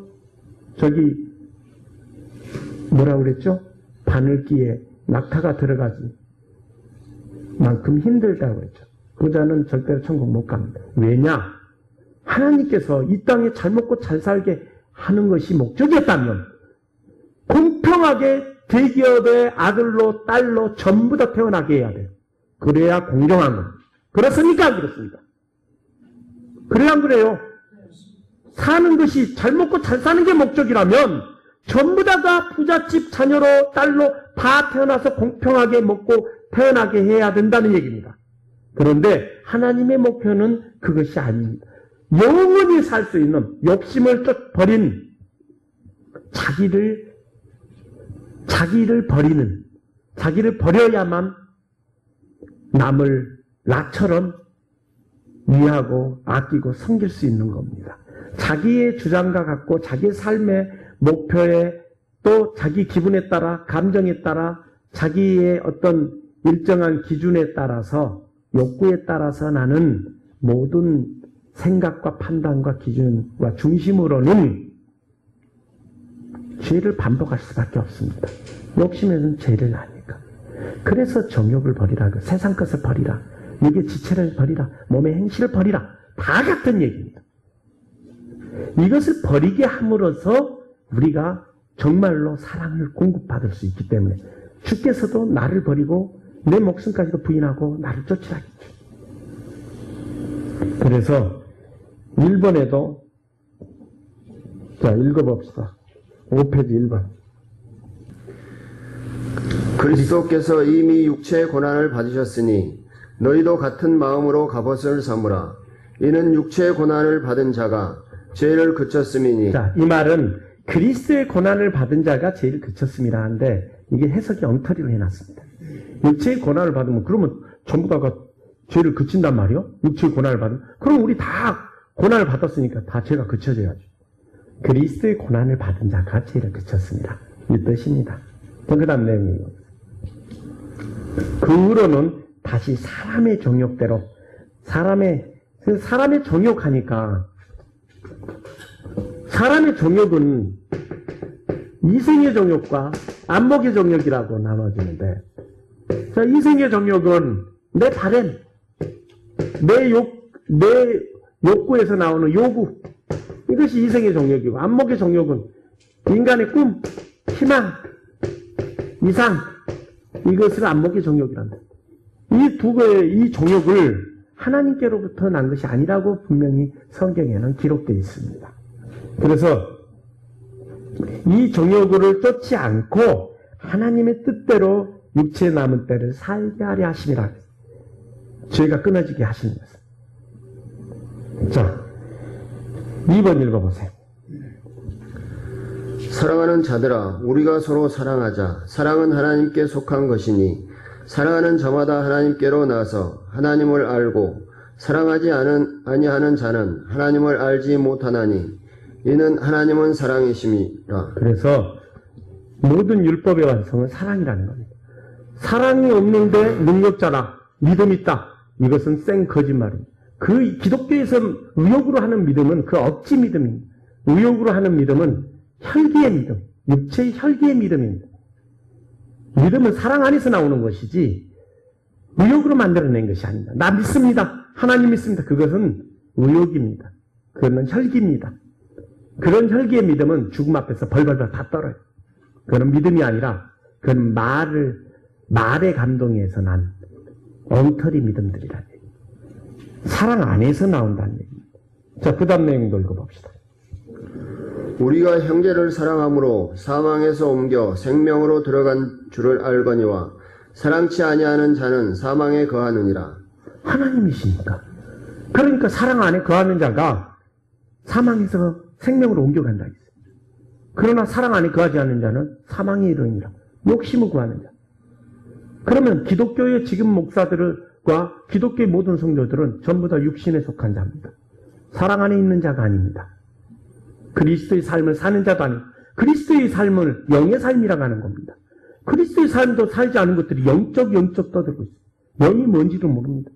저기 뭐라고 그랬죠? 바늘기에 낙타가 들어가지 만큼 힘들다고 했죠. 부자는 절대로 천국 못 갑니다. 왜냐? 하나님께서 이 땅에 잘 먹고 잘 살게 하는 것이 목적이었다면 공평하게 대기업의 아들로 딸로 전부 다 태어나게 해야 돼요. 그래야 공정한 거예요. 그렇습니까? 안 그렇습니까? 그래야 안 그래요? 사는 것이 잘 먹고 잘 사는 게 목적이라면 전부 다가 부잣집 자녀로 딸로 다 태어나서 공평하게 먹고 태어나게 해야 된다는 얘기입니다. 그런데 하나님의 목표는 그것이 아닙니다. 영원히 살 수 있는 욕심을 쭉 버린 자기를 버려야만 남을 나처럼 이해하고 아끼고 섬길 수 있는 겁니다. 자기의 주장과 같고 자기의 삶의 목표에 또 자기 기분에 따라 감정에 따라 자기의 어떤 일정한 기준에 따라서 욕구에 따라서 나는 모든 생각과 판단과 기준과 중심으로는 죄를 반복할 수밖에 없습니다. 욕심에는 죄를 나니까. 그래서 정욕을 버리라. 세상 것을 버리라. 육의 지체를 버리라. 몸의 행실을 버리라. 다 같은 얘기입니다. 이것을 버리게 함으로써 우리가 정말로 사랑을 공급받을 수 있기 때문에 주께서도 나를 버리고 내 목숨까지도 부인하고 나를 쫓으라 했죠. 그래서 1번에도 자 읽어봅시다. 5페이지 1번. 그리스도께서 이미 육체의 고난을 받으셨으니 너희도 같은 마음으로 갑옷을 삼으라. 이는 육체의 고난을 받은 자가 죄를 그쳤음이니. 자, 이 말은 그리스도의 고난을 받은 자가 죄를 그쳤음이라 하는데 이게 해석이 엉터리로 해놨습니다. 육체의 고난을 받으면 그러면 전부 다가 죄를 그친단 말이요? 육체의 고난을 받으면 그럼 우리 다 고난을 받았으니까 다 죄가 그쳐져야죠. 그리스도의 고난을 받은 자가 죄를 그쳤습니다. 이 뜻입니다. 그 다음 내용이에요. 그 후로는 다시 사람의 정욕대로 사람의 정욕하니까 사람의 정욕은 이생의 정욕과 안목의 정욕이라고 나눠지는데 자, 이생의 정욕은 내 바램, 내 욕구에서 나오는 요구 이것이 이생의 정욕이고 안목의 정욕은 인간의 꿈, 희망, 이상 이것을 안목의 정욕이란다. 이 두 개의 이 정욕을 하나님께로부터 난 것이 아니라고 분명히 성경에는 기록되어 있습니다. 그래서 이 정욕을 쫓지 않고 하나님의 뜻대로 육체에 남은 때를 살게 하려 하심이라. 죄가 끊어지게 하시는 것은. 자, 2번 읽어보세요. 사랑하는 자들아, 우리가 서로 사랑하자. 사랑은 하나님께 속한 것이니 사랑하는 자마다 하나님께로 나서 하나님을 알고 사랑하지 아니하는 자는 하나님을 알지 못하나니 이는 하나님은 사랑이심이라. 그래서 모든 율법의 완성은 사랑이라는 겁니다. 사랑이 없는데 능력자라 믿음 있다. 이것은 생 거짓말입니다. 그 기독교에서 의욕으로 하는 믿음은 그 억지 믿음입니다. 의욕으로 하는 믿음은 혈기의 믿음, 육체의 혈기의 믿음입니다. 믿음은 사랑 안에서 나오는 것이지 의욕으로 만들어낸 것이 아닙니다. 나 믿습니다. 하나님 믿습니다. 그것은 의욕입니다. 그것은 혈기입니다. 그런 혈기의 믿음은 죽음 앞에서 벌벌벌 다 떨어요. 그건 믿음이 아니라 그건 말의 감동에서 난 엉터리 믿음들이라는 얘기입니다. 사랑 안에서 나온다는 얘기입니다. 자, 그 다음 내용도 읽어봅시다. 우리가 형제를 사랑함으로 사망에서 옮겨 생명으로 들어간 줄을 알거니와 사랑치 아니하는 자는 사망에 거하느니라. 하나님이시니까. 그러니까 사랑 안에 거하는 자가 사망에서 생명으로 옮겨간다. 그러나 사랑 안에 거하지 않는 자는 사망에 이르니라. 욕심을 구하는 자. 그러면 기독교의 지금 목사들과 기독교의 모든 성도들은 전부 다 육신에 속한 자입니다. 사랑 안에 있는 자가 아닙니다. 그리스도의 삶을 사는 자도 아니고 그리스도의 삶을 영의 삶이라고 하는 겁니다. 그리스도의 삶도 살지 않은 것들이 영적 떠들고 있어요. 영이 뭔지도 모릅니다.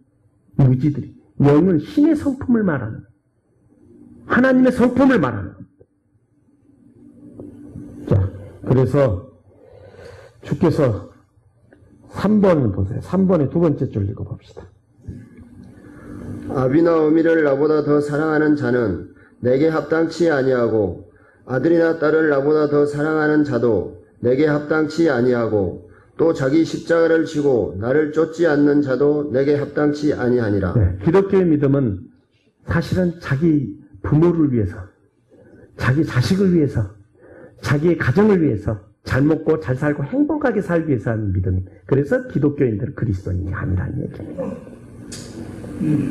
무지들이. 영은 신의 성품을 말하는 거예요. 하나님의 성품을 말하는 겁니다. 자, 그래서 주께서 3번을 보세요. 3번의 두 번째 줄 읽어봅시다. 아비나 어미를 나보다 더 사랑하는 자는 내게 합당치 아니하고 아들이나 딸을 나보다 더 사랑하는 자도 내게 합당치 아니하고 또 자기 십자가를 지고 나를 쫓지 않는 자도 내게 합당치 아니하니라. 네, 기독교의 믿음은 사실은 자기 부모를 위해서, 자기 자식을 위해서, 자기의 가정을 위해서 잘 먹고 잘 살고 행복하게 살기 위해서 하는 믿음. 그래서 기독교인들은 그리스도인이 아니라는 얘기입니다.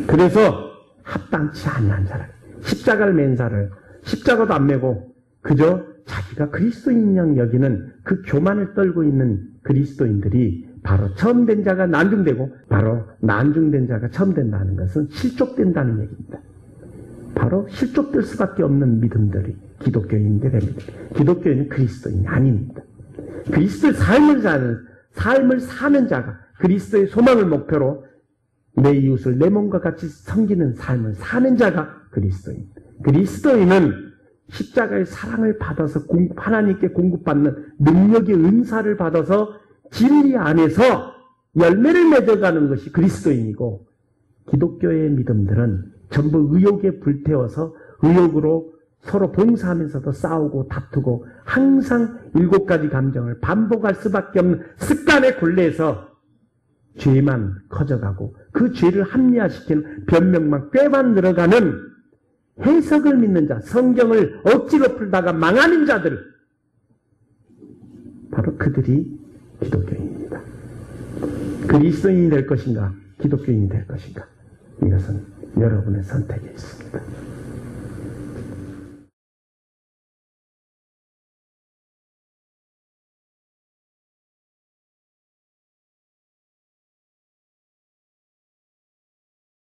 그래서 합당치 아니한 자를, 십자가를 맨 자를 십자가도 안 메고 그저 자기가 그리스도인 양 여기는 그 교만을 떨고 있는 그리스도인들이 바로 처음 된 자가 난중되고 바로 난중된 자가 처음 된다는 것은 실족된다는 얘기입니다. 바로 실족될 수밖에 없는 믿음들이 기독교인들의 믿음. 기독교인은 그리스도인이 아닙니다. 그리스도의 삶을 사는 자가 그리스도의 소망을 목표로 내 이웃을 내 몸과 같이 섬기는 삶을 사는 자가 그리스도인. 그리스도인은 십자가의 사랑을 받아서 하나님께 공급받는 능력의 은사를 받아서 진리 안에서 열매를 맺어가는 것이 그리스도인이고, 기독교의 믿음들은 전부 의욕에 불태워서 의욕으로 서로 봉사하면서도 싸우고 다투고 항상 7가지 감정을 반복할 수밖에 없는 습관의 굴레에서 죄만 커져가고 그 죄를 합리화시키는 변명만 꾀만 늘어가는 해석을 믿는 자, 성경을 억지로 풀다가 망하는 자들, 바로 그들이 기독교인입니다. 그리스도인이 될 것인가, 기독교인이 될 것인가, 이것은 여러분의 선택에 있습니다.